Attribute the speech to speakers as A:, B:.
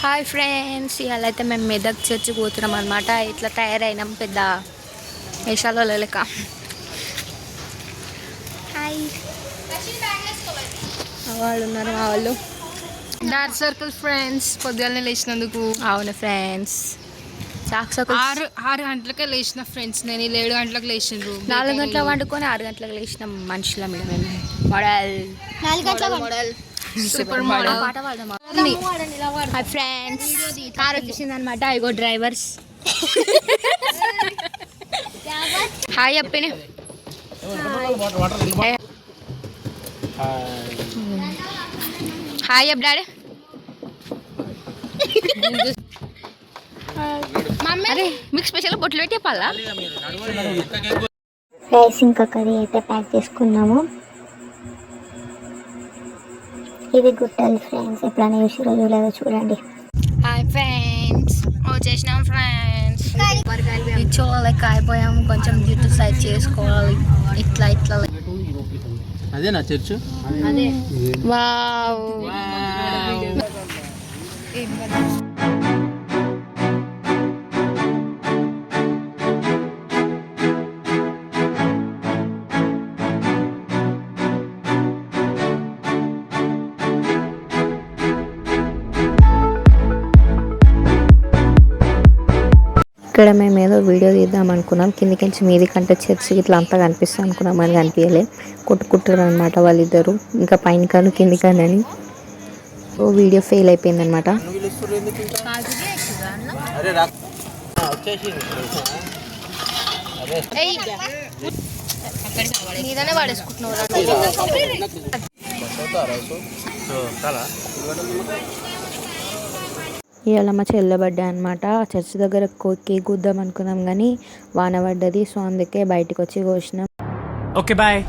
A: Hi friends, ఇవాళ అయితే మేము మెదక్ చర్చి పోతున్నాం అనమాట. ఇట్లా తయారైనాం పెద్ద వేషాలలో లెక్క. హాయ్, వాళ్ళు ఉన్నారు మా వాళ్ళు.
B: డార్క్ సర్కిల్ ఫ్రెండ్స్, పొద్దుగానే లేచినందుకు.
A: అవును ఫ్రెండ్స్,
B: ఆరు గంటలకే లేచిన ఫ్రెండ్స్. నేను 7 గంటలకు లేచిండ్రు.
A: 4 గంటలకు వండుకొని 6 గంటలకు లేచిన మనుషుల మీద మేము మోడల్
B: 4 గంటల మోడల్ సూపర్ మోడల్
A: పాట పాడదామా? హాయ్ ఫ్రెండ్స్, కార్ వచ్చేసింది అనమాట. ఇగో డ్రైవర్స్. హాయ్ అప్పిని. హాయ్ అప్ డాడీ. అరే మీకు స్పెషల్ బొట్లు పెట్టి చెప్పాలా?
C: రైస్ ఇంకా కర్రీ అయితే ప్యాక్ చేసుకున్నాము. ఇది గుట్టలు ఫ్రెండ్స్, ఎప్పుడైనా చూసి రోజులేదో చూడండి.
A: హాయ్ ఫ్రెండ్స్, వచ్చేసినాం ఫ్రెండ్స్. ఇచ్చోళ్ళకి అయిపోయాము. కొంచెం జుట్టు సైజ్ చేసుకోవాలి. ఇట్లా ఇట్లా
D: అదే నా చర్చ్.
A: అదే వావ్.
C: ఇక్కడ మేము ఏదో వీడియో తీద్దాం అనుకున్నాం. కిందికించి మీది కంటే చర్చి ఇట్లా అంతా కనిపిస్తుంది అనుకున్నాం, అని కనిపించలే. కొట్టుకుంటారు అనమాట వాళ్ళిద్దరు, ఇంకా పైన కాను కింది కాను అని. ఓ వీడియో ఫెయిల్ అయిపోయింది అనమాట. ఇవాళ మా చెల్లె బర్త్డే అనమాట. చర్చి దగ్గర కేక్ కూద్దాం అనుకున్నాం కానీ వాన పడ్డది. సో అందుకే బయటకు వచ్చి కోసినాం.
D: Okay bye.